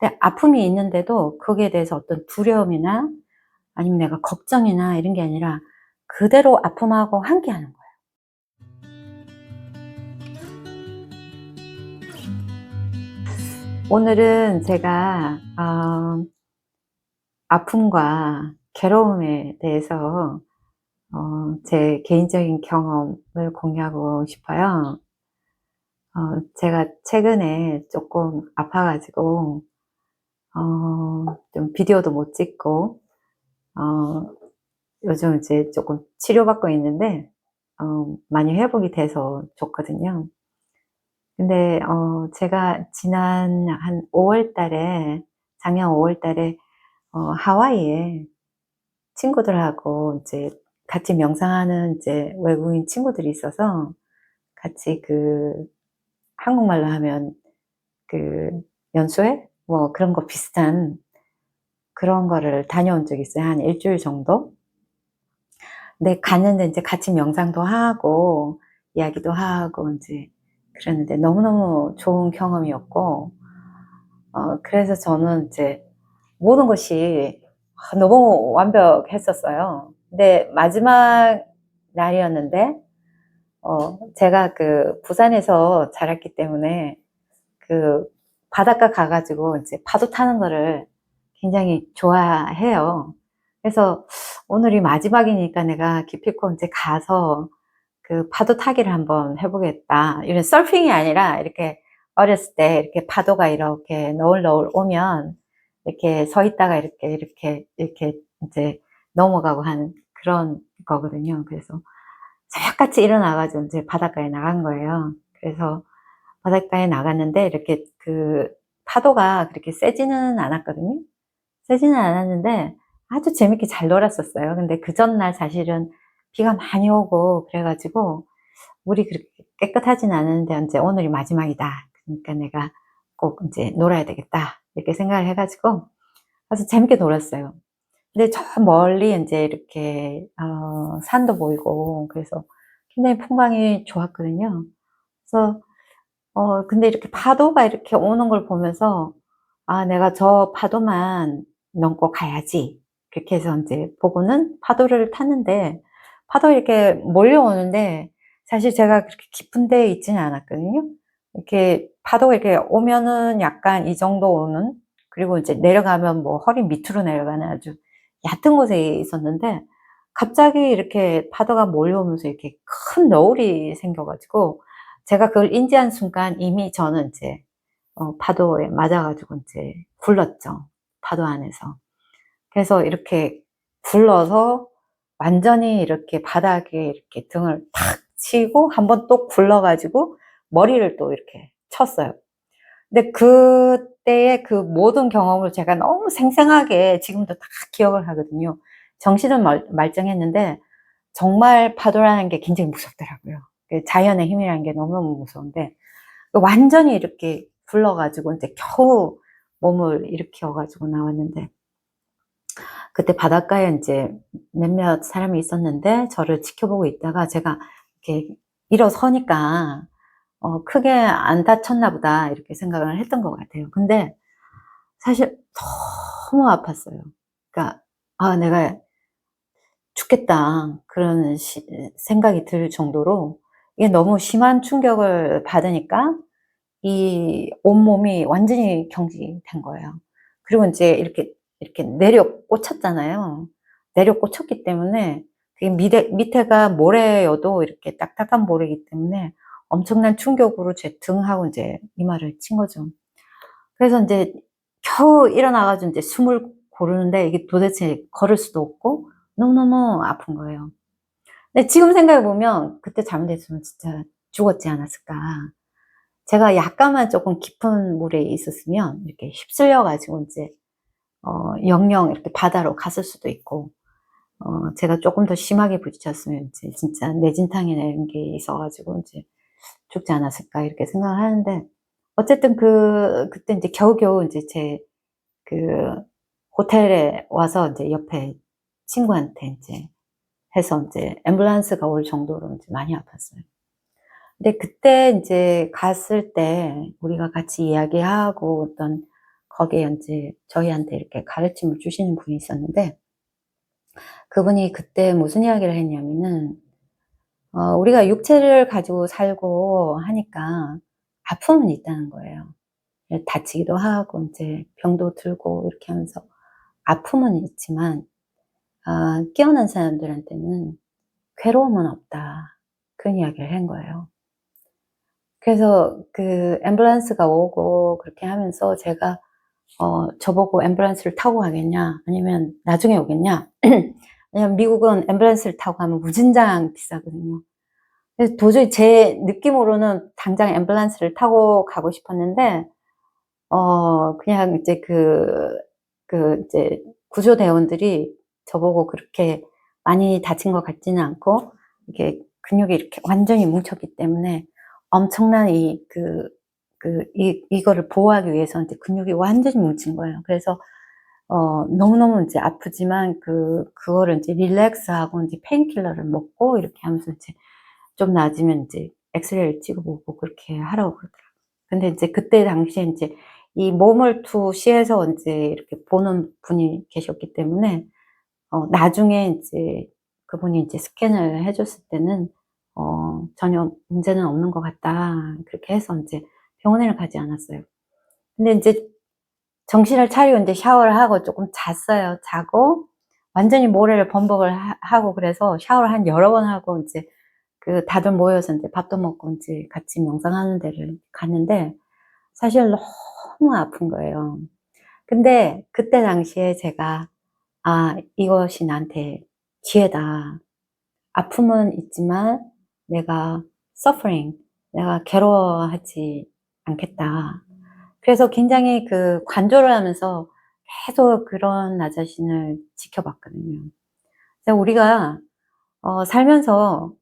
근데 아픔이 있는데도 거기에 대해서 어떤 두려움이나 아니면 내가 걱정이나 이런 게 아니라 그대로 아픔하고 함께하는 거예요. 오늘은 제가 아픔과 괴로움에 대해서 제 개인적인 경험을 공유하고 싶어요. 제가 최근에 조금 아파 가지고 좀 비디오도 못 찍고 어 요즘 이제 조금 치료받고 있는데 많이 회복이 돼서 좋거든요. 근데 제가 지난 한 5월 달에 작년 5월 달에 하와이에 친구들하고 이제 같이 명상하는 이제 외국인 친구들이 있어서 같이 한국말로 하면 그 연수회 뭐 그런 거 비슷한 그런 거를 다녀온 적이 있어요. 한 일 주일 정도. 근데 갔는데 인제 같이 명상도 하고 이야기도 하고 인제 그랬는데 너무너무 좋은 경험이었고 그래서 저는 이제 모든 것이 너무 완벽했었어요. 근데 마지막 날이었는데 제가 부산에서 자랐기 때문에 그 바닷가 가 가지고 이제 파도 타는 거를 굉장히 좋아해요. 그래서 '오늘이 마지막이니까 내가 기필코 인제 가서 파도 타기를 한번 해 보겠다.' 이런 서핑이 아니라 이렇게 어렸을 때 이렇게 파도가 이렇게 너울너울 오면 이렇게 서 있다가 이렇게 인제 넘어가고 하는 그런 거거든요. 그래서 새벽같이 일어나 가지고 인제 바닷가에 나간 거예요. 그래서 바닷가에 나갔는데 이렇게 파도가 그렇게 세지는 않았거든요. 세지는 않았는데 아주 재밌게 잘 놀았었어요. 근데 그 전날 사실은 비가 많이 오고 그래 가지고 물이 그렇게 깨끗하진 않았는데 인제 '오늘이 마지막이다. 그러니까 내가 꼭 인제 놀아야 되겠다.' 이렇게 생각을 해 가지고 가서 재밌게 놀았어요. 근데 저 멀리 인제 이렇게 산도 보이고 그래서 굉장히 풍광이 좋았거든요. 그래서 근데 이렇게 파도가 이렇게 오는 걸 보면서 '아 내가 저 파도만 넘고 가야지.' 그렇게 해서 인제 보고는 파도를 탔는데 파도가 이렇게 몰려오는데 사실 제가 그렇게 깊은 데에 있지는 않았거든요. 이렇게 파도가 이렇게 오면은 약간 이 정도 오는, 그리고 이제 내려가면 뭐 허리 밑으로 내려가는 아주 얕은 곳에 있었는데 갑자기 이렇게 파도가 몰려오면서 이렇게 큰 너울이 생겨 가지고 제가 그걸 인지한 순간 이미 저는 인제 파도에 맞아 가지고 인제 굴렀죠, 파도 안에서. 그래서 이렇게 굴러서 완전히 이렇게 바닥에 이렇게 등을 탁 치고 한번 또 굴러 가지고 머리를 또 이렇게 쳤어요. 근데 그때의 그 모든 경험을 제가 너무 생생하게 지금도 다 기억을 하거든요. 정신은 말짱했는데 정말 파도라는 게 굉장히 무섭더라고요. 자연의 힘이라는 게 너무너무 무서운데 완전히 이렇게 굴러 가지고 인제 겨우 몸을 일으켜 가지고 나왔는데 그때 바닷가에 인제 몇몇 사람이 있었는데 저를 지켜보고 있다가 제가 이렇게 일어서니까 '크게 안 다쳤나 보다.' 이렇게 생각을 했던 것 같아요. 근데 사실 너무 아팠어요. 그러니까 '아 내가 죽겠다.' 그런 생각이 들 정도로 이게 너무 심한 충격을 받으니까 이 온몸이 완전히 경직된 거예요. 그리고 인제 이렇게 내려 꽂혔잖아요. 내려 꽂혔기 때문에 그게 밑에가 모래여도 이렇게 딱딱한 모래이기 때문에 엄청난 충격으로 제 등하고 인제 이마를 친 거죠. 그래서 인제 겨우 일어나 가지고 인제 숨을 고르는데 이게 도대체 걸을 수도 없고 너무너무 아픈 거예요. 근데 지금 생각해 보면 '그때 잘못했으면 진짜 죽었지 않았을까.' 제가 약간만 쪼끔 깊은 물에 있었으면 이렇게 휩쓸려 가지고 인제 영영 이렇게 바다로 갔을 수도 있고 제가 쪼끔 더 심하게 부딪혔으면 인제 진짜 뇌진탕이나 이런 게 있어 가지고 인제 '죽지 않았을까.' 이렇게 생각을 하는데 어쨌든 그때 인제 겨우겨우 인제 제 그 호텔에 와서 인제 옆에 친구한테 인제 해서 인제 앰뷸런스가 올 정도로 인제 많이 아팠어요. 근데 그때 인제 갔을 때 우리가 같이 이야기하고 어떤 거기에 이제 저희한테 이렇게 가르침을 주시는 분이 있었는데, 그분이 그때 무슨 이야기를 했냐면은, 우리가 육체를 가지고 살고 하니까 아픔은 있다는 거예요. 예, 다치기도 하고 이제 병도 들고 이렇게 하면서 아픔은 있지만, 깨어난 사람들한테는 괴로움은 없다. 그런 이야기를 한 거예요. 그래서 그 앰뷸런스가 오고 그렇게 하면서 제가 저보고 "앰뷸런스를 타고 가겠냐? 아니면 나중에 오겠냐?" 왜냐면 미국은 앰뷸런스를 타고 가면 무진장 비싸거든요. 그래서 도저히 제 느낌으로는 당장 앰뷸런스를 타고 가고 싶었는데, 그냥 이제 이제 구조대원들이 저보고 그렇게 많이 다친 것 같지는 않고 이게 근육이 이렇게 완전히 뭉쳤기 때문에 엄청난 이거를 보호하기 위해서 이제 근육이 완전히 뭉친 거예요. 그래서 너무너무 이제 아프지만 그거를 이제 릴렉스하고 이제 페인킬러를 먹고 이렇게 하면서 이제 좀 나아지면 이제 엑스레이를 찍어보고 그렇게 하라고 그러더라고요. 근데 이제 그때 당시에 인제 이 몸을 투시해서 인제 이렇게 보는 분이 계셨기 때문에 나중에 인제 그분이 인제 스캔을 해 줬을 때는 "전혀 문제는 없는 것 같다." 그렇게 해서 인제 병원에는 가지 않았어요. 근데 인제 정신을 차리고 인제 샤워를 하고 쪼끔 잤어요. 자고 완전히 모래를 범벅을 하고 그래서 샤워를 한 여러 번 하고 인제 다들 모여서 인제 밥도 먹고 인제 같이 명상하는 데를 갔는데, 사실 너무 아픈 거예요. 근데 그때 당시에 제가 '아, 이것이 나한테 기회다. 아픔은 있지만 내가 suffering, 내가 괴로워하지 않겠다.' 그래서 굉장히 관조를 하면서 계속 그런 나 자신을 지켜봤거든요. 그래서 우리가 살면서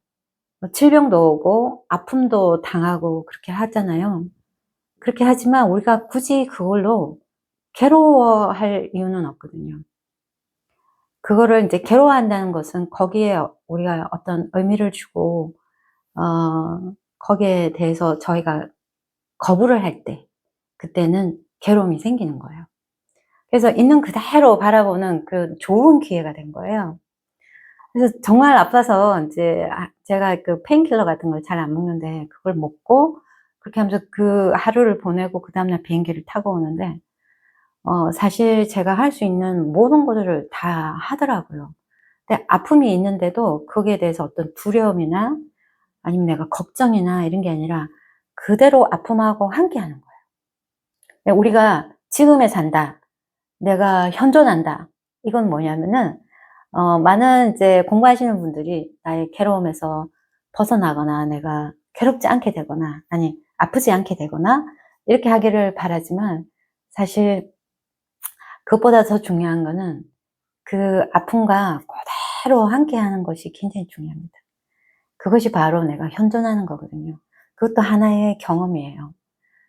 질병도 오고 아픔도 당하고 그렇게 하잖아요. 그렇게 하지만 우리가 굳이 그걸로 괴로워할 이유는 없거든요. 그거를 인제 괴로워한다는 것은 거기에 우리가 어떤 의미를 주고 거기에 대해서 저희가 거부를 할 때, 그때는 괴로움이 생기는 거예요. 그래서 있는 그대로 바라보는 좋은 기회가 된 거예요. 그래서 정말 아파서 인제 제가 페인킬러 같은 걸 잘 안 먹는데 그걸 먹고 그렇게 하면서 그 하루를 보내고 그다음 날 비행기를 타고 오는데, 사실 제가 할 수 있는 모든 것들을 다 하더라고요. 근데 아픔이 있는데도 거기에 대해서 어떤 두려움이나 아니면 내가 걱정이나 이런 게 아니라 그대로 아픔하고 함께하는 거예요. 네, 우리가 '지금에 산다. 내가 현존한다.' 이건 뭐냐면은, 많은 이제 공부하시는 분들이 나의 괴로움에서 벗어나거나 내가 괴롭지 않게 되거나 아니 아프지 않게 되거나 이렇게 하기를 바라지만, 사실 그것보다 더 중요한 거는 그 아픔과 그대로 함께하는 것이 굉장히 중요합니다. 그것이 바로 내가 현존하는 거거든요. 그것도 하나의 경험이에요.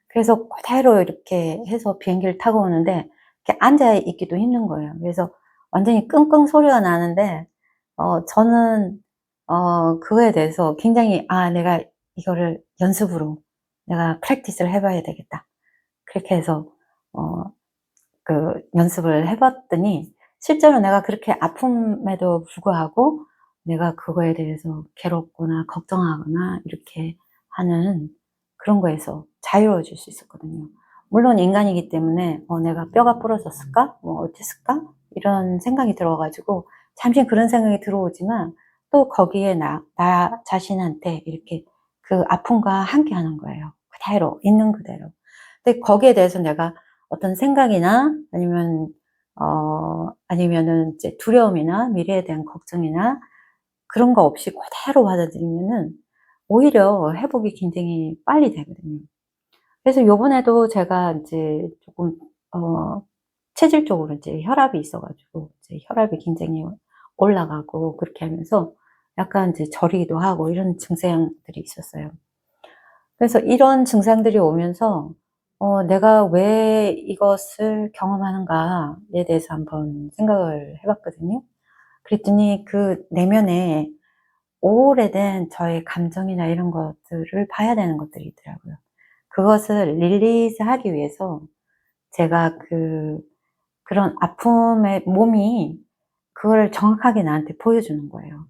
그래서 그대로 이렇게 해서 비행기를 타고 오는데 이렇게 앉아 있기도 힘든 거예요. 그래서 완전히 끙끙 소리가 나는데, 저는 그거에 대해서 굉장히 '아, 내가 이거를 연습으로 내가 practice를 해 봐야 되겠다.' 그렇게 해서 어 연습을 해 봤더니 실제로 내가 그렇게 아픔에도 불구하고 내가 그거에 대해서 괴롭거나 걱정하거나 이렇게 하는 그런 거에서 자유로워질 수 있었거든요. 물론 인간이기 때문에 '내가 뼈가 부러졌을까? 뭐 어땠을까?' 이런 생각이 들어 가지고 잠시 그런 생각이 들어오지만, 또 거기에 나 자신한테 이렇게 그 아픔과 함께하는 거예요, 그대로 있는 그대로. 근데 거기에 대해서 내가 어떤 생각이나 아니면은 이제 두려움이나 미래에 대한 걱정이나 그런 거 없이 그대로 받아들이면은 오히려 회복이 굉장히 빨리 되거든요. 그래서 요번에도 제가 인제 쪼끔 어 체질적으로 이제 혈압이 있어 가지고 이제 혈압이 굉장히 올라가고 그렇게 하면서 약간 이제 저리기도 하고 이런 증상들이 있었어요. 그래서 이런 증상들이 오면서 '내가 왜 이것을 경험하는가.'에 대해서 한번 생각을 해 봤거든요. 그랬더니 그 내면에 오래된 저의 감정이나 이런 것들을 봐야 되는 것들이 있더라고요. 그것을 릴리즈하기 위해서 제가 그런 아픔의 몸이 그걸 정확하게 나한테 보여주는 거예요.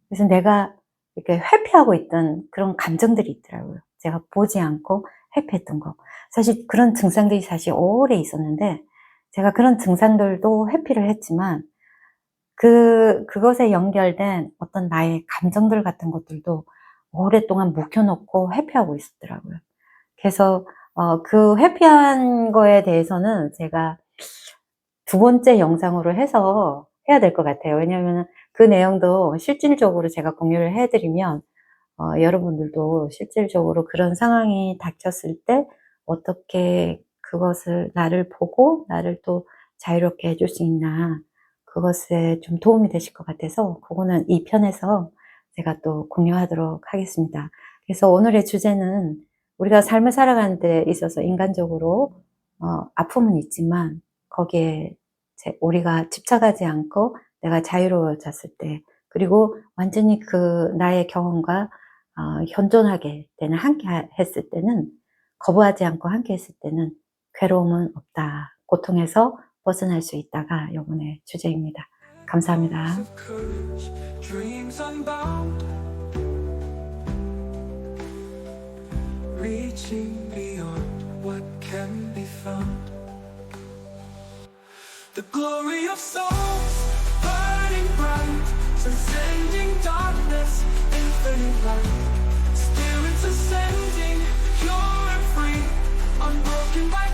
그래서 내가 이렇게 회피하고 있던 그런 감정들이 있더라고요. 제가 보지 않고 회피했던 거. 사실 그런 증상들이 사실 오래 있었는데, 제가 그런 증상들도 회피를 했지만, 그것에 연결된 어떤 나의 감정들 같은 것들도 오랫동안 묵혀놓고 회피하고 있었더라고요. 그래서, 그 회피한 거에 대해서는 제가 두 번째 영상으로 해서 해야 될 것 같아요. 왜냐하면은 그 내용도 실질적으로 제가 공유를 해 드리면 여러분들도 실질적으로 그런 상황이 닥쳤을 때 어떻게 그것을 나를 보고 나를 또 자유롭게 해줄 수 있나, 그것에 좀 도움이 되실 것 같아서 그거는 2 편에서 제가 또 공유하도록 하겠습니다. 그래서 오늘의 주제는, 우리가 삶을 살아가는 데 있어서 인간적으로 아픔은 있지만 거기에 우리가 집착하지 않고 내가 자유로워졌을 때, 그리고 완전히 나의 경험과 현존하게 되는, 함께 했을 때는, 거부하지 않고 함께 했을 때는 괴로움은 없다. 고통에서 벗어날 수 있다가 이번에 주제입니다. 감사합니다. Reaching beyond what can be found. The glory of souls burning bright, transcending darkness, infinite light. Spirits ascending, pure and free, unbroken by